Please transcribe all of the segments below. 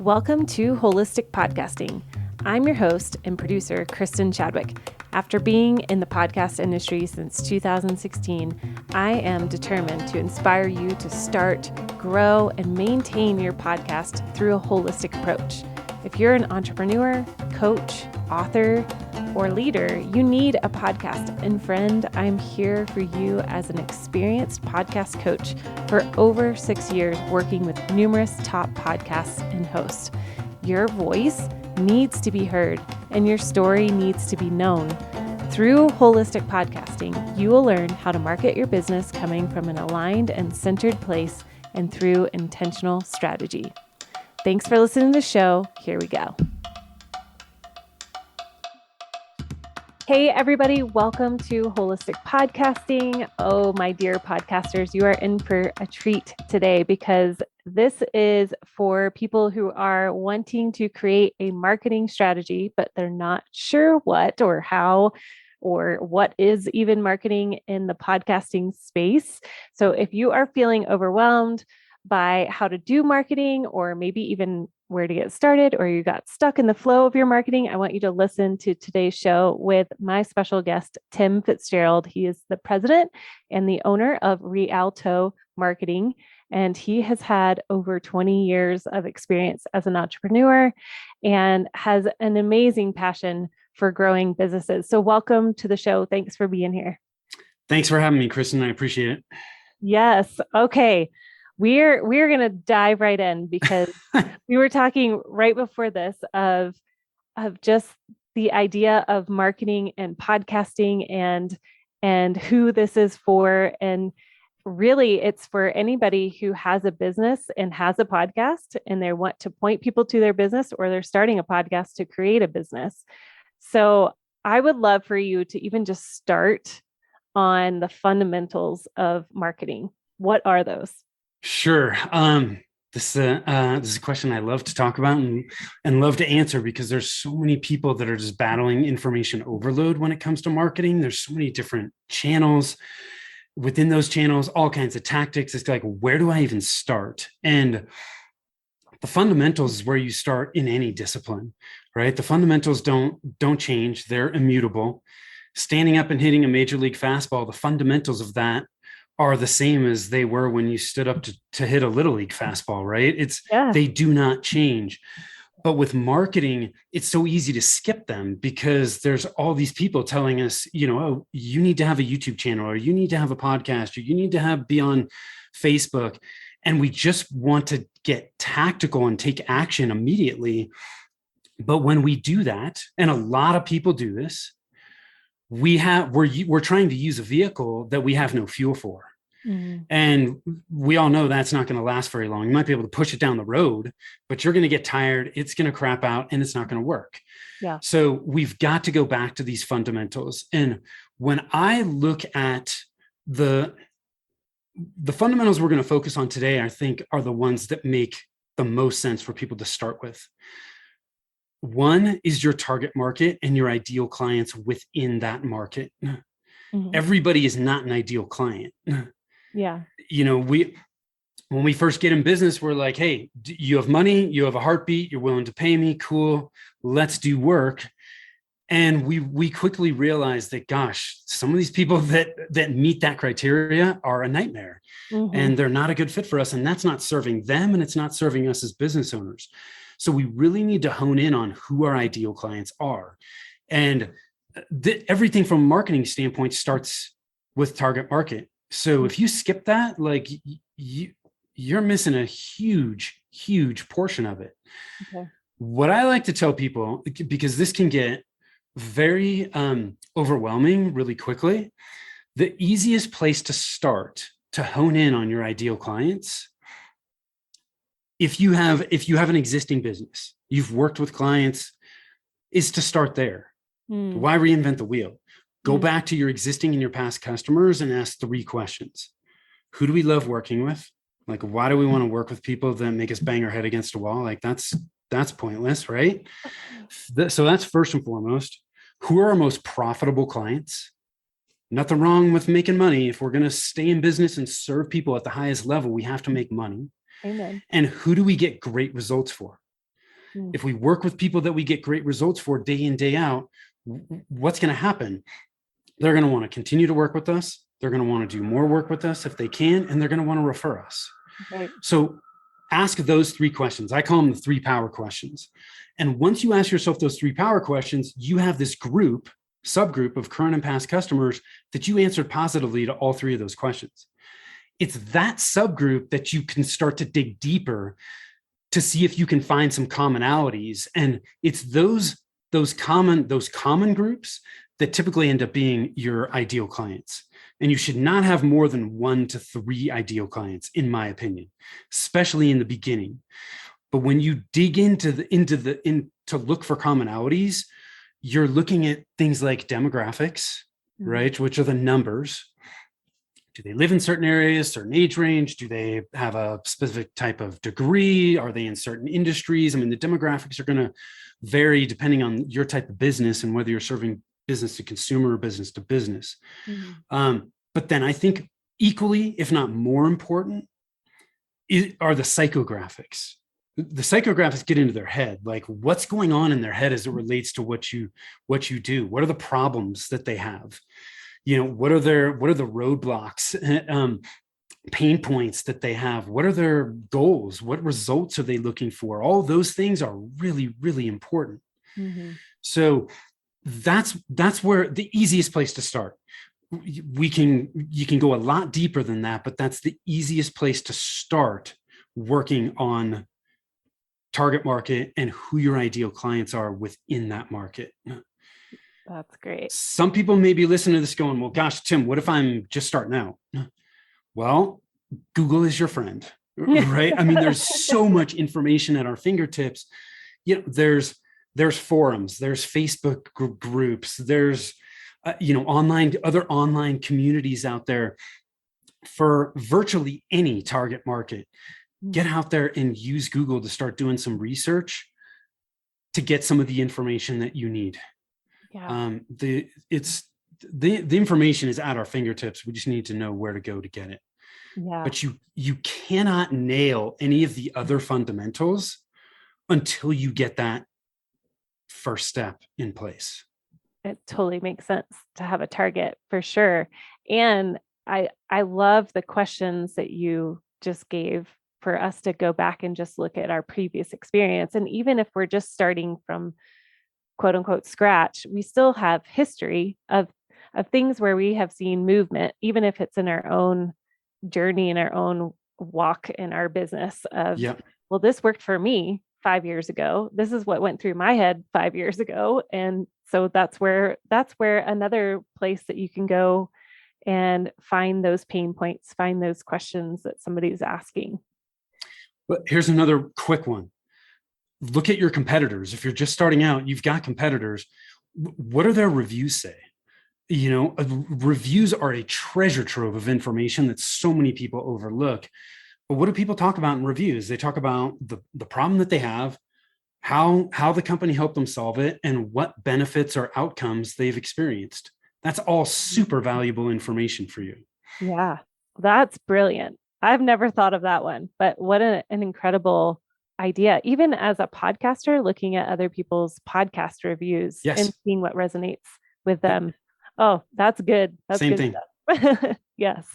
Welcome to Holistic Podcasting. I'm your host and producer, Kristin Chadwick. After being in the podcast industry since 2016, I am determined to inspire you to start, grow, and maintain your podcast through a holistic approach. If you're an entrepreneur, coach, author, or leader, you need a podcast. And friend, I'm here for you as an experienced podcast coach for over 6 years, working with numerous top podcasts and hosts. Your voice needs to be heard and your story needs to be known. Through holistic podcasting, you will learn how to market your business coming from an aligned and centered place and through intentional strategy. Thanks for listening to the show. Here we go. Hey, everybody. Welcome to Holistic Podcasting. Oh, my dear podcasters, you are in for a treat today because this is for people who are wanting to create a marketing strategy, but they're not sure what or how or what is even marketing in the podcasting space. So if you are feeling overwhelmed by how to do marketing, or maybe even where to get started, or you got stuck in the flow of your marketing, I want you to listen to today's show with my special guest, Tim Fitzgerald. He is the president and the owner of Rialto Marketing, and he has had over 20 years of experience as an entrepreneur and has an amazing passion for growing businesses. So welcome to the show. Thanks for being here. Thanks for having me, Kristin. I appreciate it. Yes. Okay. We're going to dive right in because we were talking right before this of just the idea of marketing and podcasting and who this is for. And really, it's for anybody who has a business and has a podcast and they want to point people to their business, or they're starting a podcast to create a business. So I would love for you to even just start on the fundamentals of marketing. What are those? Sure. This is a question I love to talk about and love to answer because there's so many people that are just battling information overload when it comes to marketing. There's so many different channels. Within those channels, all kinds of tactics. It's like, where do I even start? And the fundamentals is where you start in any discipline, right? The fundamentals don't change. They're immutable. Standing up and hitting a major league fastball, the fundamentals of that are the same as they were when you stood up to hit a little league fastball, right? They do not change. But with marketing, it's so easy to skip them because there's all these people telling us, oh, you need to have a YouTube channel, or you need to have a podcast, or you need to be on Facebook. And we just want to get tactical and take action immediately. But when we do that, and a lot of people do this, we're trying to use a vehicle that we have no fuel for. Mm-hmm. And we all know that's not going to last very long. You might be able to push it down the road, but you're going to get tired. It's going to crap out and it's not going to work. Yeah. So we've got to go back to these fundamentals. And when I look at the fundamentals we're going to focus on today, I think are the ones that make the most sense for people to start with. One is your target market and your ideal clients within that market. Mm-hmm. Everybody is not an ideal client. Yeah. When we first get in business, we're like, hey, you have money, you have a heartbeat, you're willing to pay me. Cool. Let's do work. And we quickly realized that, gosh, some of these people that meet that criteria are a nightmare. Mm-hmm. And they're not a good fit for us. And that's not serving them. And it's not serving us as business owners. So we really need to hone in on who our ideal clients are. And everything from a marketing standpoint starts with target market. So if you skip that, like you're missing a huge, huge portion of it. Okay. What I like to tell people, because this can get very overwhelming really quickly, the easiest place to start to hone in on your ideal clients, if you have an existing business, you've worked with clients, is to start there. Why reinvent the wheel? Go back to your existing and your past customers and ask 3 questions. Who do we love working with? Like, why do we want to work with people that make us bang our head against a wall? Like that's pointless, right? So that's first and foremost. Who are our most profitable clients? Nothing wrong with making money. If we're going to stay in business and serve people at the highest level, we have to make money. Amen. And who do we get great results for? Mm. If we work with people that we get great results for day in, day out, what's going to happen? They're going to want to continue to work with us. They're going to want to do more work with us if they can, and they're going to want to refer us. Right. So ask those 3 questions. I call them the 3 power questions. And once you ask yourself those 3 power questions, you have this subgroup of current and past customers that you answered positively to all 3 of those questions. It's that subgroup that you can start to dig deeper to see if you can find some commonalities. And it's those common groups that typically end up being your ideal clients. And you should not have more than 1 to 3 ideal clients, in my opinion, especially in the beginning. But when you dig into to look for commonalities, you're looking at things like demographics, right? Which are the numbers. Do they live in certain areas, certain age range? Do they have a specific type of degree? Are they in certain industries? I mean, the demographics are going to vary depending on your type of business and whether you're serving business to consumer or business to business. But then I think equally, if not more important, are the psychographics. The psychographics get into their head, like what's going on in their head as it relates to what you do. What are the problems that they have? What are the roadblocks, pain points that they have? What are their goals? What results are they looking for? All those things are really, really important. So that's where the easiest place to start. You can go a lot deeper than that, but that's the easiest place to start working on target market and who your ideal clients are within that market. That's great. Some people may be listening to this going, well, gosh, Tim, what if I'm just starting out? Well, Google is your friend, right? I mean, there's so much information at our fingertips. There's forums, there's Facebook groups, there's other online communities out there for virtually any target market. Get out there and use Google to start doing some research to get some of the information that you need. Yeah. The information is at our fingertips. We just need to know where to go to get it. Yeah. But you cannot nail any of the other fundamentals until you get that first step in place. It totally makes sense to have a target for sure. And I love the questions that you just gave for us to go back and just look at our previous experience. And even if we're just starting from quote unquote scratch, we still have history of things where we have seen movement, even if it's in our own journey, in our own walk in our business of, well, this worked for me 5 years ago. This is what went through my head 5 years ago. And so that's where another place that you can go and find those pain points, find those questions that somebody's asking. But here's another quick one. Look at your competitors. If you're just starting out, you've got competitors. What do their reviews say? Reviews are a treasure trove of information that so many people overlook. But what do people talk about in reviews? They talk about the problem that they have, how the company helped them solve it, and what benefits or outcomes they've experienced. That's all super valuable information for you. Yeah, that's brilliant. I've never thought of that one, but what an incredible idea. Even as a podcaster, looking at other people's podcast reviews and seeing what resonates with them. Oh, that's good. That's same good thing. Stuff. Yes.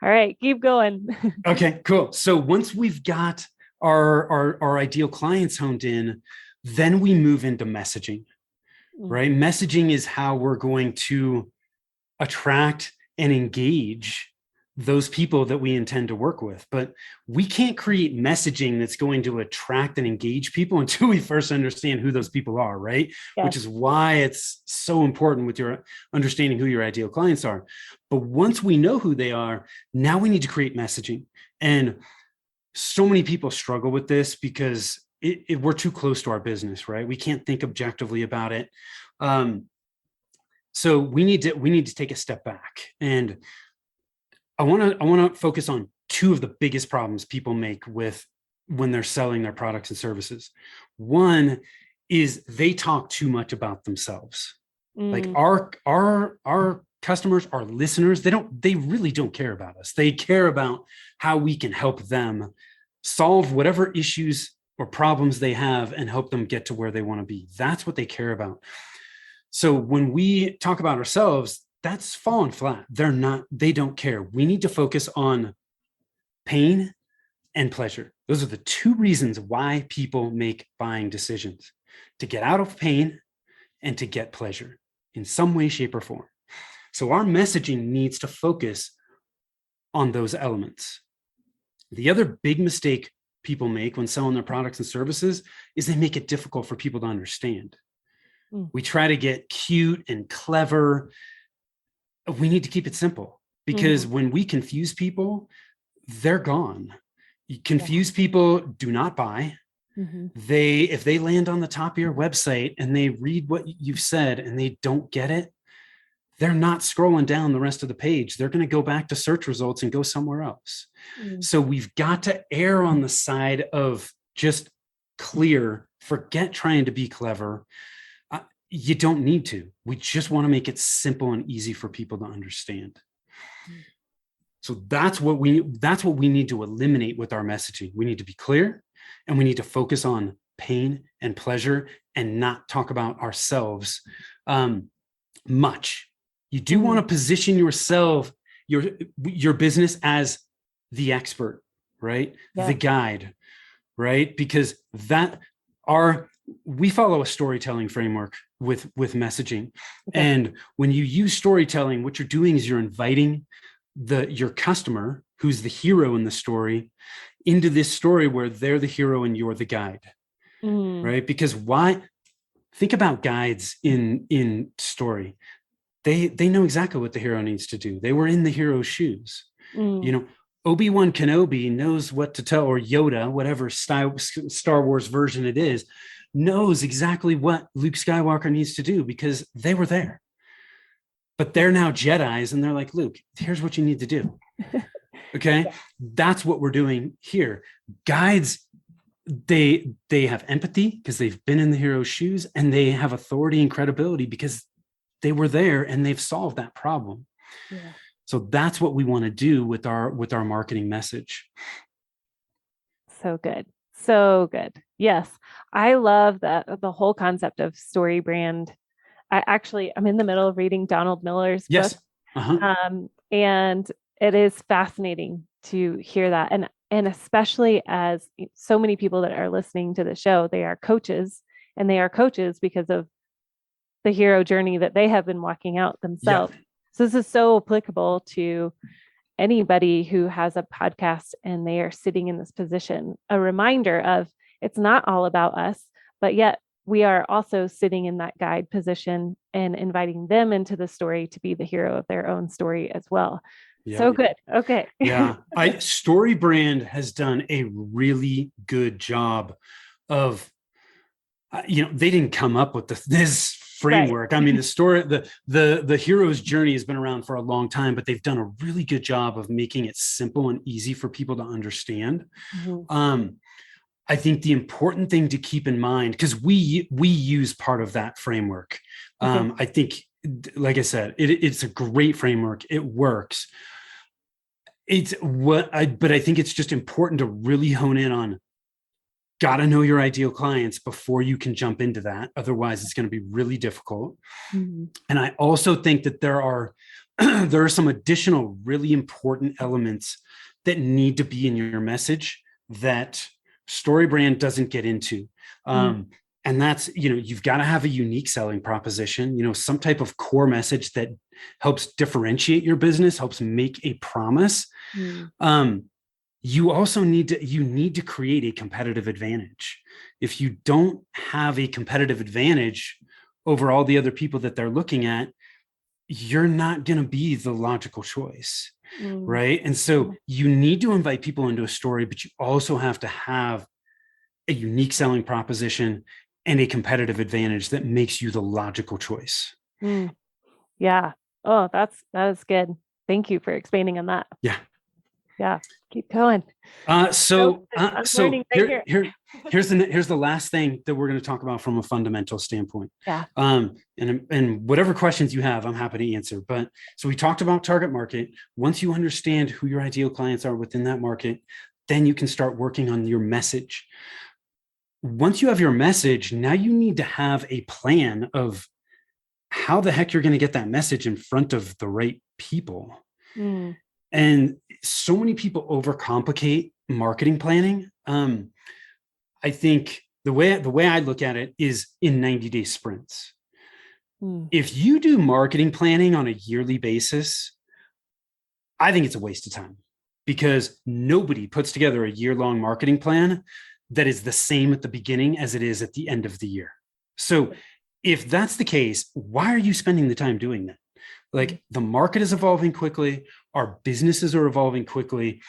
All right, keep going. Okay, cool. So once we've got our ideal clients honed in, then we move into messaging, right? Messaging is how we're going to attract and engage those people that we intend to work with. But we can't create messaging that's going to attract and engage people until we first understand who those people are, right? Yes. Which is why it's so important with your understanding who your ideal clients are. But once we know who they are, now we need to create messaging. And so many people struggle with this because we're too close to our business, right? We can't think objectively about it. So we need to take a step back. And I want to focus on 2 of the biggest problems people make when they're selling their products and services. One is they talk too much about themselves. Like our customers, our listeners, they really don't care about us. They care about how we can help them solve whatever issues or problems they have and help them get to where they want to be. That's what they care about. So when we talk about ourselves, that's fallen flat. They don't care. We need to focus on pain and pleasure. Those are the two reasons why people make buying decisions: to get out of pain and to get pleasure in some way, shape, or form. So our messaging needs to focus on those elements. The other big mistake people make when selling their products and services is they make it difficult for people to understand. We try to get cute and clever. We need to keep it simple, because when we confuse people, they're gone. Confused people do not buy. If they land on the top of your website and they read what you've said and they don't get it, they're not scrolling down the rest of the page. They're going to go back to search results and go somewhere else. So we've got to err on the side of just clear. Forget trying to be clever. You don't need to. We just want to make it simple and easy for people to understand. So that's what we need to eliminate with our messaging. We need to be clear, and we need to focus on pain and pleasure and not talk about ourselves much. You do want to position yourself, your business, as the expert, right? Yeah. The guide, right? Because we follow a storytelling framework with messaging. Okay. And when you use storytelling, what you're doing is you're inviting your customer, who's the hero in the story, into this story where they're the hero and you're the guide, right? Because think about guides in story. They know exactly what the hero needs to do. They were in the hero's shoes. Obi-Wan Kenobi knows what to tell, or Yoda, whatever Star Wars version it is, knows exactly what Luke Skywalker needs to do because they were there. But they're now Jedis, and they're like, Luke, here's what you need to do. Okay. Yeah. That's what we're doing here. Guides, they have empathy because they've been in the hero's shoes, and they have authority and credibility because they were there and they've solved that problem. Yeah. So that's what we want to do with our marketing message. So good. So good. Yes. I love the whole concept of story brand. I'm in the middle of reading Donald Miller's book. And it is fascinating to hear that. And especially as so many people that are listening to the show, they are coaches, and they are coaches because of the hero journey that they have been walking out themselves. Yeah. So this is so applicable to anybody who has a podcast and they are sitting in this position. A reminder of it's not all about us, but yet we are also sitting in that guide position and inviting them into the story to be the hero of their own story as well. Yeah. So good. Okay. Yeah. Story Brand has done a really good job of, they didn't come up with this framework. Right. I mean, the story, the hero's journey has been around for a long time, but they've done a really good job of making it simple and easy for people to understand. I think the important thing to keep in mind, because we use part of that framework. Okay. I think, like I said, it's a great framework. It works. But I think it's just important to really hone in on, got to know your ideal clients before you can jump into that. Otherwise, it's going to be really difficult. And I also think that there are some additional really important elements that need to be in your message that Story Brand doesn't get into. And that's, you've got to have a unique selling proposition, some type of core message that helps differentiate your business, helps make a promise. You also need to create a competitive advantage. If you don't have a competitive advantage over all the other people that they're looking at, you're not going to be the logical choice, right? And so you need to invite people into a story, but you also have to have a unique selling proposition and a competitive advantage that makes you the logical choice. Yeah. Oh, that is good. Thank you for expanding on that. Yeah. Yeah, keep going. Here's the last thing that we're going to talk about from a fundamental standpoint. Yeah. And whatever questions you have, I'm happy to answer. But so we talked about target market. Once you understand who your ideal clients are within that market, then you can start working on your message. once you have your message, now you need to have a plan of how the heck you're going to get that message in front of the right people. Mm. And so many people overcomplicate marketing planning. I think the way I look at it is in 90-day sprints. If you do marketing planning on a yearly basis, I think it's a waste of time, because nobody puts together a year-long marketing plan that is the same at the beginning as it is at the end of the year. So if that's the case, why are you spending the time doing that? Like, the market is evolving quickly. Our businesses are evolving quickly.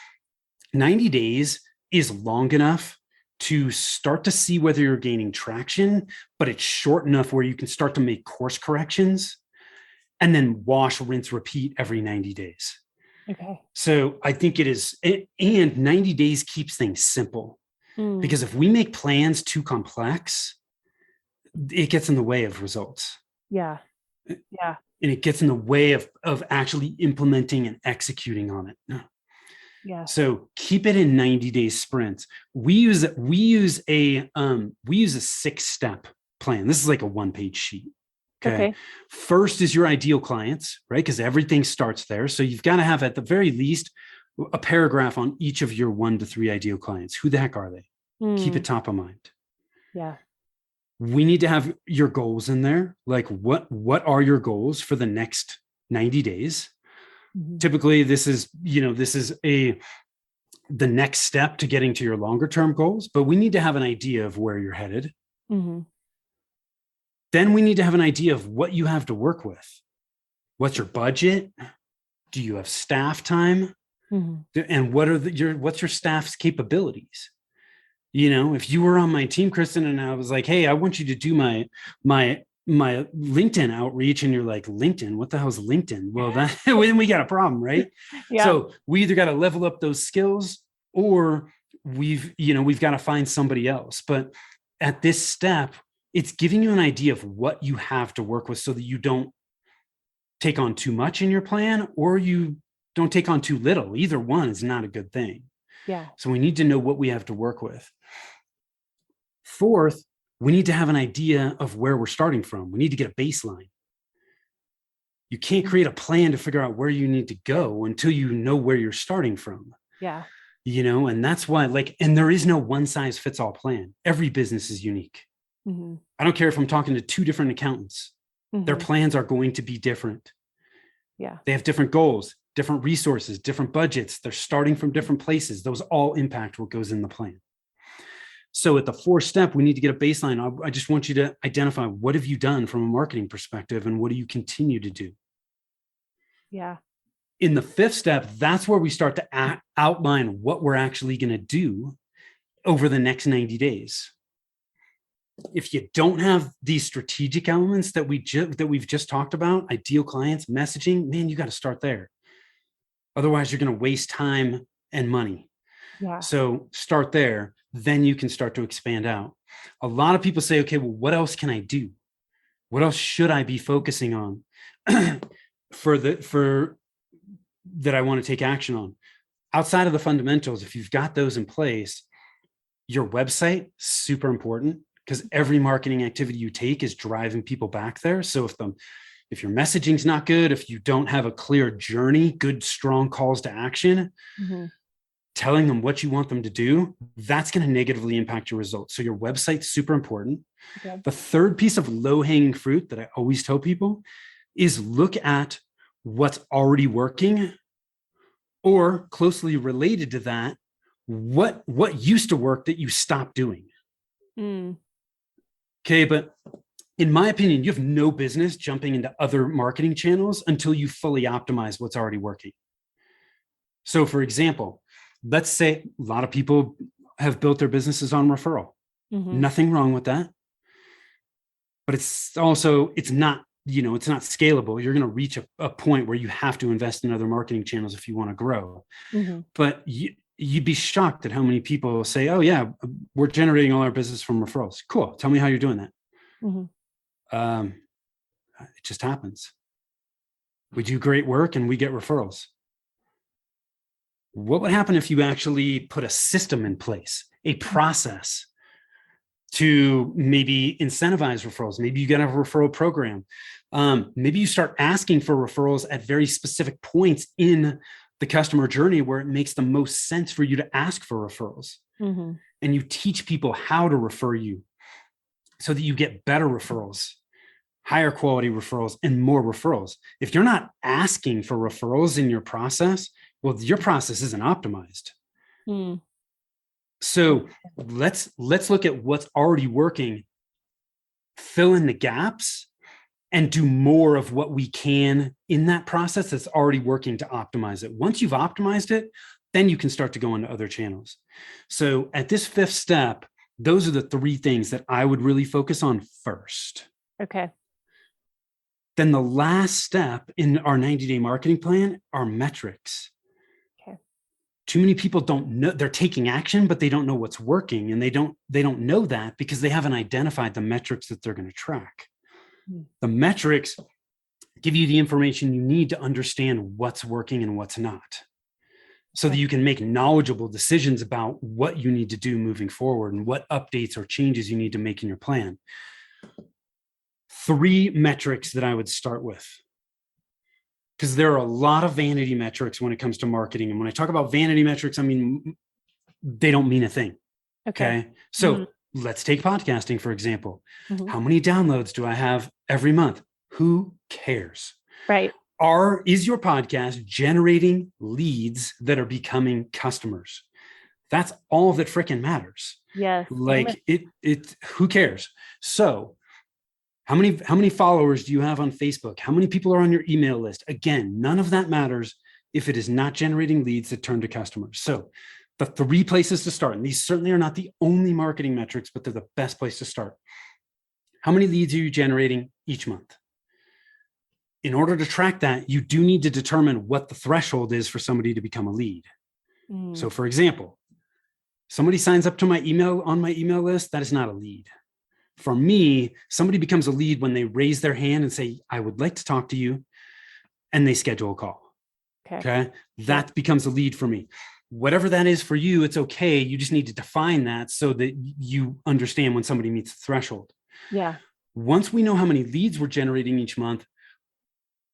90 days is long enough to start to see whether you're gaining traction, but it's short enough where you can start to make course corrections and then wash, rinse, repeat every 90 days. Okay. So I think it is, and 90 days keeps things simple, because if we make plans too complex, it gets in the way of results. Yeah. Yeah. And it gets in the way of actually implementing and executing on it. Yeah. So keep it in 90-day sprints. We use a 6-step plan. This is like a 1-page sheet. Okay. First is your ideal clients, right? Because everything starts there. So you've got to have, at the very least, a paragraph on each of your 1 to 3 ideal clients. Who the heck are they? Keep it top of mind. Yeah. We need to have your goals in there. Like, what are your goals for the next 90 days? Typically, this is the next step to getting to your longer term goals, but we need to have an idea of where you're headed. Then we need to have an idea of what you have to work with. What's your budget? Do you have staff time? And what's your staff's capabilities? If you were on my team, Kristin, and I was like, hey, I want you to do my LinkedIn outreach, and you're like, LinkedIn, what the hell is LinkedIn? Well, then we got a problem, right? Yeah. So we either got to level up those skills, or we've got to find somebody else. But at this step, it's giving you an idea of what you have to work with, so that you don't take on too much in your plan, or you don't take on too little. Either one is not a good thing. Yeah. So we need to know what we have to work with. Fourth, we need to have an idea of where we're starting from. We need to get a baseline. You can't create a plan to figure out where you need to go until you know where you're starting from. Yeah. And that's why, and there is no one size fits all plan. Every business is unique. I don't care if I'm talking to 2 different accountants. Their plans are going to be different. Yeah. They have different goals, different resources, different budgets. They're starting from different places. Those all impact what goes in the plan. So at the 4th step, we need to get a baseline. I just want you to identify, what have you done from a marketing perspective, and what do you continue to do? Yeah. In the 5th step, that's where we start to outline what we're actually going to do over the next 90 days. If you don't have these strategic elements that we've just talked about, ideal clients, messaging, man, you got to start there. Otherwise, you're going to waste time and money. Yeah. So start there, then you can start to expand out. A lot of people say, okay, well, what else can I do? What else should I be focusing on for that I want to take action on? Outside of the fundamentals, if you've got those in place, your website, super important, because every marketing activity you take is driving people back there. So if your messaging's not good, if you don't have a clear journey, good, strong calls to action, telling them what you want them to do, that's going to negatively impact your results. So your website's super important. Okay. The 3rd piece of low-hanging fruit that I always tell people is look at what's already working, or closely related to that, what used to work that you stopped doing. Okay, but in my opinion, you have no business jumping into other marketing channels until you fully optimize what's already working. So for example, let's say a lot of people have built their businesses on referral. Nothing wrong with that. But it's not scalable. You're going to reach a point where you have to invest in other marketing channels if you want to grow. But you'd be shocked at how many people say, oh yeah, we're generating all our business from referrals. Cool. Tell me how you're doing that. It just happens. We do great work and we get referrals. What would happen if you actually put a system in place, a process to maybe incentivize referrals. Maybe you get a referral program. Maybe you start asking for referrals at very specific points in the customer journey where it makes the most sense for you to ask for referrals. Mm-hmm. And you teach people how to refer you so that you get better referrals, higher quality referrals, and more referrals. If you're not asking for referrals in your process, well, your process isn't optimized. Mm. So let's look at what's already working, fill in the gaps, and do more of what we can in that process that's already working to optimize it. Once you've optimized it, then you can start to go into other channels. So at this 5th step, those are the 3 things that I would really focus on first. Okay. Then the last step in our 90-day marketing plan are metrics. Okay. Too many people don't know, they're taking action, but they don't know what's working. And they don't know that because they haven't identified the metrics that they're going to track. The metrics give you the information you need to understand what's working and what's not, so that you can make knowledgeable decisions about what you need to do moving forward and what updates or changes you need to make in your plan. 3 metrics that I would start with, because there are a lot of vanity metrics when it comes to marketing. And when I talk about vanity metrics, I mean, they don't mean a thing. Okay. So let's take podcasting, for example. How many downloads do I have every month? Who cares? Right. Is your podcast generating leads that are becoming customers? That's all that freaking matters. Yes. Like it, who cares? So how many followers do you have on Facebook? How many people are on your email list? Again, none of that matters if it is not generating leads that turn to customers. So the 3 places to start, and these certainly are not the only marketing metrics, but they're the best place to start. How many leads are you generating each month? In order to track that, you do need to determine what the threshold is for somebody to become a lead. So for example, somebody signs up to my email list, that is not a lead. For me, somebody becomes a lead when they raise their hand and say, I would like to talk to you, and they schedule a call. Okay. That becomes a lead for me. Whatever that is for you, it's okay. You just need to define that so that you understand when somebody meets the threshold. Yeah. Once we know how many leads we're generating each month,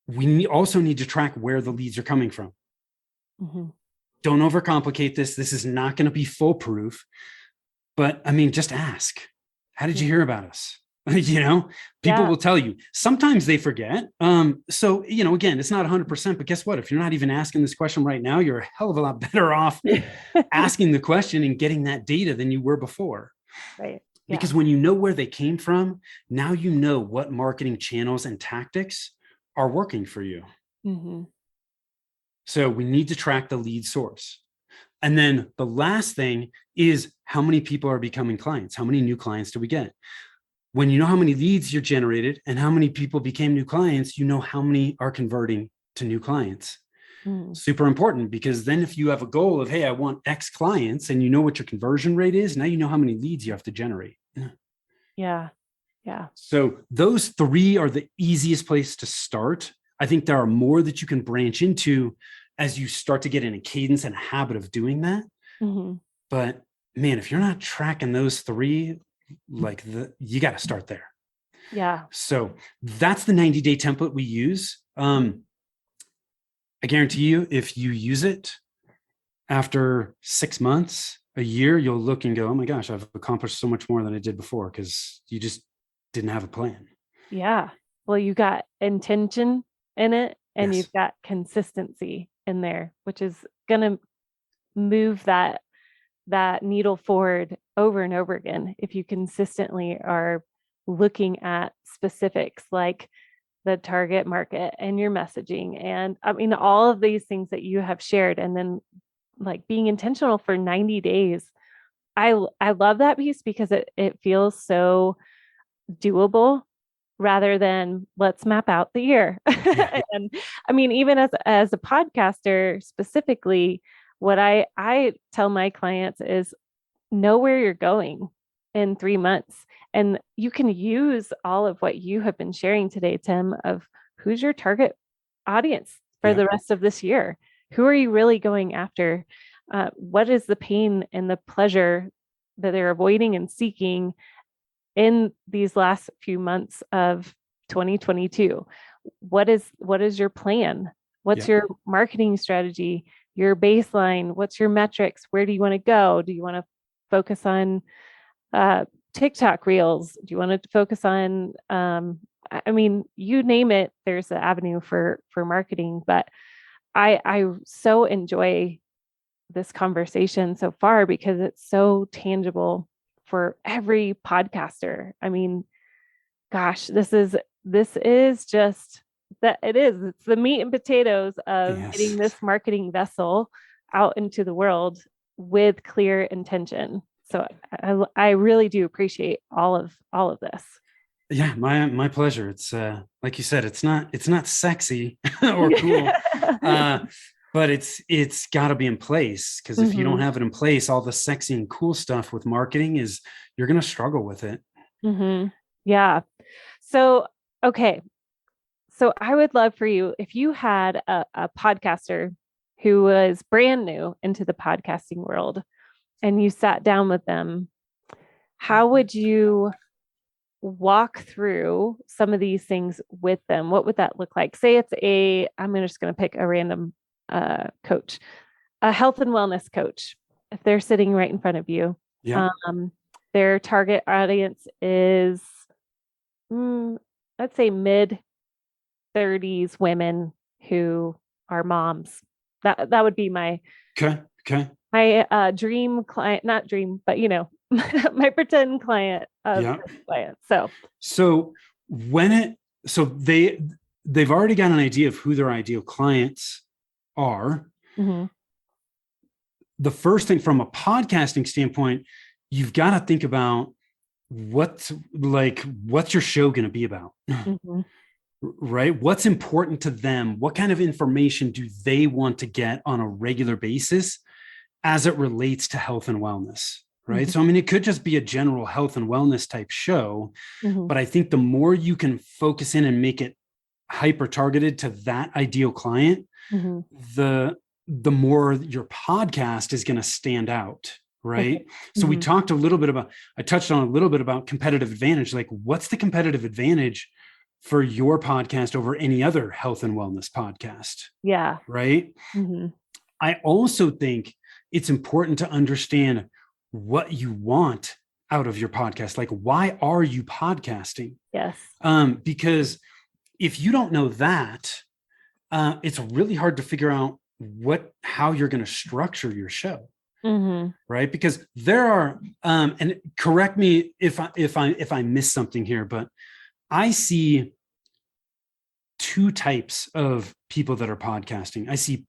we also need to track where the leads are coming from. Don't overcomplicate this. This is not going to be foolproof, but I mean, just ask. How did you hear about us? People will tell you. Sometimes they forget. So, again, it's not 100%, but guess what? If you're not even asking this question right now, you're a hell of a lot better off asking the question and getting that data than you were before. Right. Yeah. Because when you know where they came from, now you know what marketing channels and tactics are working for you. So we need to track the lead source. And then the last thing is how many people are becoming clients? How many new clients do we get? When you know how many leads you're generated and how many people became new clients, you know how many are converting to new clients. Super important, because then if you have a goal of, hey, I want X clients, and you know what your conversion rate is, now you know how many leads you have to generate. Yeah. Yeah. So those 3 are the easiest place to start. I think there are more that you can branch into as you start to get in a cadence and habit of doing that. But man, if you're not tracking those 3, you got to start there. Yeah. So that's the 90-day template we use. I guarantee you, if you use it after 6 months, a year, you'll look and go, oh my gosh, I've accomplished so much more than I did before, because you just didn't have a plan. Yeah. Well, you got intention in it, and you've got consistency in there, which is going to move that needle forward over and over again. If you consistently are looking at specifics like the target market and your messaging, and I mean, all of these things that you have shared, and then like being intentional for 90 days. I love that piece because it feels so doable, rather than let's map out the year. And I mean, even as a podcaster specifically, what I tell my clients is know where you're going in 3 months. And you can use all of what you have been sharing today, Tim, of who's your target audience for the rest of this year. Who are you really going after? What is the pain and the pleasure that they're avoiding and seeking? in these last few months of 2022? What is your plan? What's Yeah. your marketing strategy, your baseline? What's your metrics? Where do you want to go? Do you want to focus on TikTok reels? Do you want to focus on, I mean, you name it, there's an avenue for marketing, but I so enjoy this conversation so far because it's so tangible for every podcaster. I mean, gosh, this is just that it's the meat and potatoes of getting Yes. this marketing vessel out into the world with clear intention. So I really do appreciate all of this. Yeah, my pleasure. It's like you said, it's not sexy or cool. But it's got to be in place, because if you don't Mm-hmm. have it in place, all the sexy and cool stuff with marketing is you're going to struggle with it. Mm-hmm. Yeah. So, okay. So I would love for you, if you had a podcaster who was brand new into the podcasting world and you sat down with them, how would you walk through some of these things with them? What would that look like? Say I'm just going to pick a random coach, a health and wellness coach. If they're sitting right in front of you, Yeah. their target audience is, let's say, mid 30s women who are moms. That would be my Okay. Okay. dream client, not dream, but my pretend client of Yeah. this client. So, So when it so they've already got an idea of who their ideal clients are. mm-hmm, The first thing from a podcasting standpoint, you've got to think about what's your show going to be about, mm-hmm, right? What's important to them? What kind of information do they want to get on a regular basis as it relates to health and wellness, right? mm-hmm, So, I mean, it could just be a general health and wellness type show, mm-hmm, but I think the more you can focus in and make it hyper targeted to that ideal client, mm-hmm. the more your podcast is going to stand out, Okay. right? So Mm-hmm, I touched on a little bit about competitive advantage. Like, what's the competitive advantage for your podcast over any other health and wellness podcast, yeah. right? Mm-hmm, I also think it's important to understand what you want out of your podcast. Like, why are you podcasting? yes. Because if you don't know that, it's really hard to figure out how you're going to structure your show, Mm-hmm, right? Because there are, and correct me if I miss something here, but I see two types of people that are podcasting. I see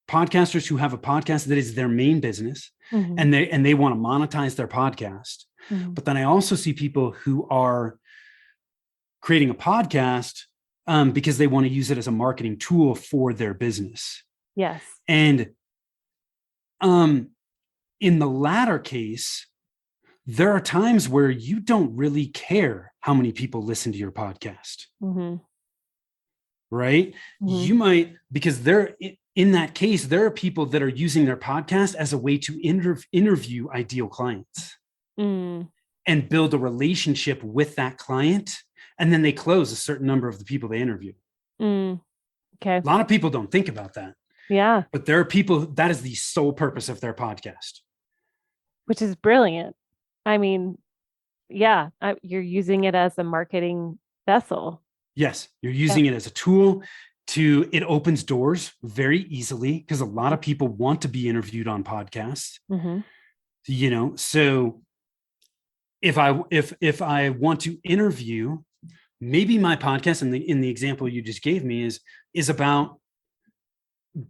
podcasters who have a podcast that is their main business, mm-hmm, and they want to monetize their podcast. mm-hmm. But then I also see people who are creating a podcast because they want to use it as a marketing tool for their business. Yes. And in the latter case, there are times where you don't really care how many people listen to your podcast, Mm-hmm, right? mm-hmm, You might, because in that case, there are people that are using their podcast as a way to interview ideal clients mm, and build a relationship with that client. And then they close a certain number of the people they interview. okay. A lot of people don't think about that, Yeah. but there are people that is the sole purpose of their podcast. Which is brilliant. I mean, yeah, you're using it as a marketing vessel. Yes, you're Yeah. using it as a tool it opens doors very easily, because a lot of people want to be interviewed on podcasts. Mm-hmm. So if I want to interview, maybe my podcast in the example you just gave me is about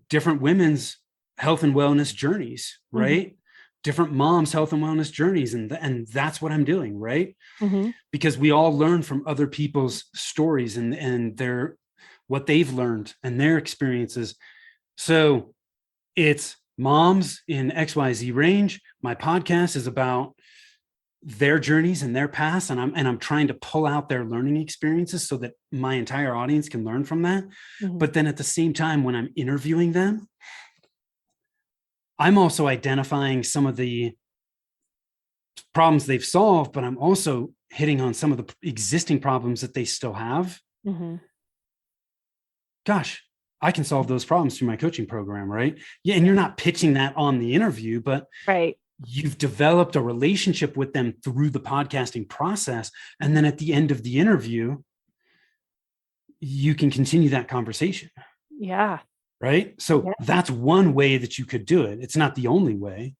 different women's health and wellness journeys, right? Mm-hmm. Different moms' health and wellness journeys, and that's what I'm doing, right? Mm-hmm. Because we all learn from other people's stories and their what they've learned and their experiences. So it's moms in XYZ range. My podcast is about their journeys and their past, and I'm trying to pull out their learning experiences so that my entire audience can learn from that. Mm-hmm. But then at the same time, when I'm interviewing them, I'm also identifying some of the problems they've solved, but I'm also hitting on some of the existing problems that they still have, gosh, I can solve those problems through my coaching program, right? Yeah. And you're not pitching that on the interview, but you've developed a relationship with them through the podcasting process. And then at the end of the interview, you can continue that conversation. Yeah. Right. So that's one way that you could do it. It's not the only way,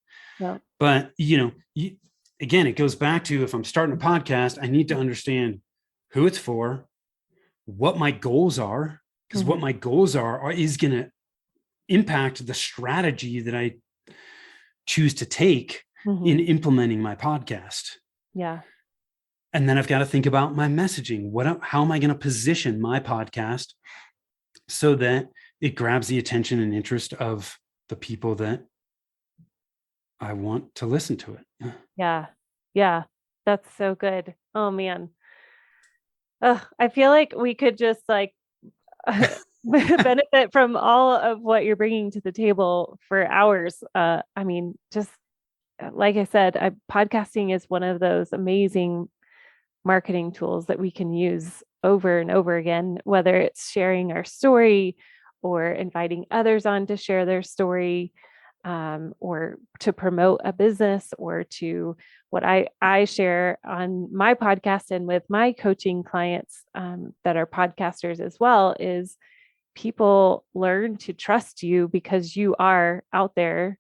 but again, it goes back to, if I'm starting a podcast, I need to understand who it's for, what my goals are, because what my goals are is going to impact the strategy that I choose to take in implementing my podcast. Yeah. And then I've got to think about my messaging. How am I going to position my podcast so that it grabs the attention and interest of the people that I want to listen to it? Yeah. Yeah. That's so good. Oh man. I feel like we could just benefit from all of what you're bringing to the table for hours. I mean, just like I said, podcasting is one of those amazing marketing tools that we can use over and over again, whether it's sharing our story or inviting others on to share their story, or to promote a business, or to what I share on my podcast and with my coaching clients that are podcasters as well, is people learn to trust you because you are out there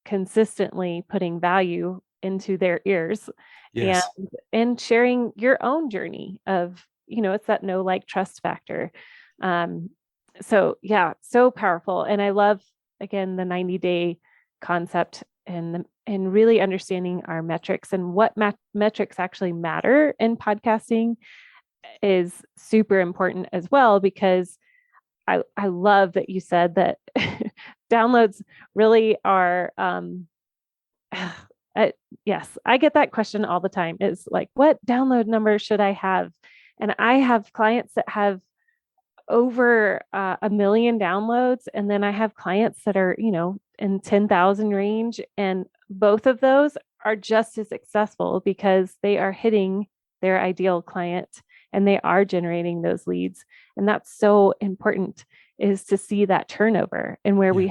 consistently putting value into their ears. Yes. and sharing your own journey of, it's that know, like, trust factor. So yeah, so powerful. And I love, again, the 90-day concept and really understanding our metrics and what metrics actually matter in podcasting is super important as well, because I love that you said that downloads really are, yes, I get that question all the time. It's like, what download number should I have? And I have clients that have over 1 million downloads. And then I have clients that are, in 10,000 range. And both of those are just as successful because they are hitting their ideal client and they are generating those leads. And that's so important, is to see that turnover. And where we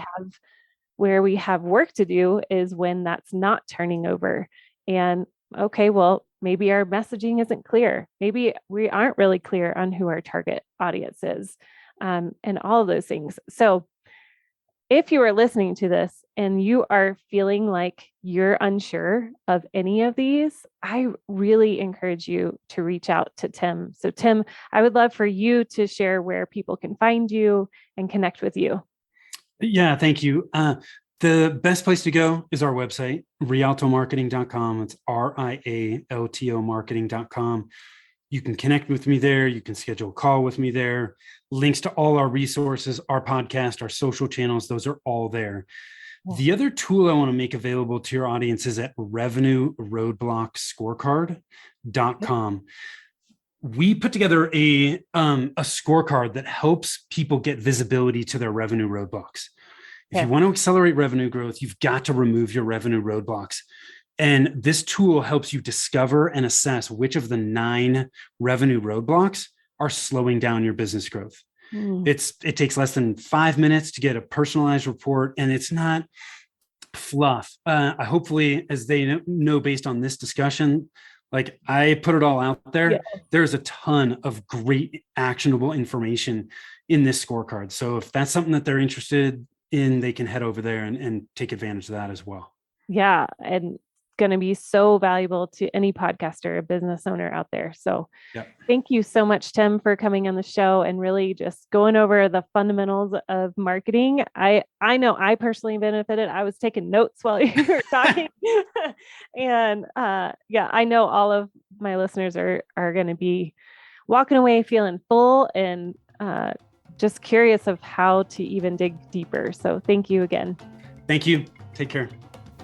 have work to do is when that's not turning over. And okay, well, maybe our messaging isn't clear. Maybe we aren't really clear on who our target audience is, and all of those things. So if you are listening to this and you are feeling like you're unsure of any of these, I really encourage you to reach out to Tim. So Tim, I would love for you to share where people can find you and connect with you. Yeah, thank you. The best place to go is our website, rialtomarketing.com. It's RIALTO marketing.com. You can connect with me there. You can schedule a call with me there. Links to all our resources, our podcast, our social channels, those are all there. The other tool I want to make available to your audience is at revenueroadblockscorecard.com. We put together a scorecard that helps people get visibility to their revenue roadblocks. If you want to accelerate revenue growth, you've got to remove your revenue roadblocks. And this tool helps you discover and assess which of the 9 revenue roadblocks are slowing down your business growth. It takes less than 5 minutes to get a personalized report, and it's not fluff. Hopefully, as they know, based on this discussion, like I put it all out there, there's a ton of great actionable information in this scorecard. So if that's something that they're interested in, they can head over there and take advantage of that as well. Yeah. And going to be so valuable to any podcaster, a business owner out there. So thank you so much, Tim, for coming on the show and really just going over the fundamentals of marketing. I know I personally benefited. I was taking notes while you were talking. And I know all of my listeners are going to be walking away feeling full and just curious of how to even dig deeper. So thank you again. Thank you. Take care.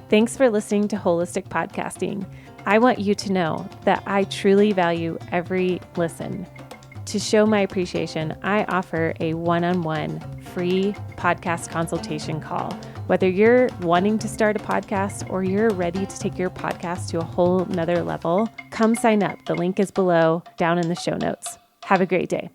Thanks for listening to Holistic Podcasting. I want you to know that I truly value every listen. To show my appreciation, I offer a one-on-one free podcast consultation call Whether you're wanting to start a podcast or you're ready to take your podcast to a whole nother level, come sign up. The link is below down in the show notes. Have a great day.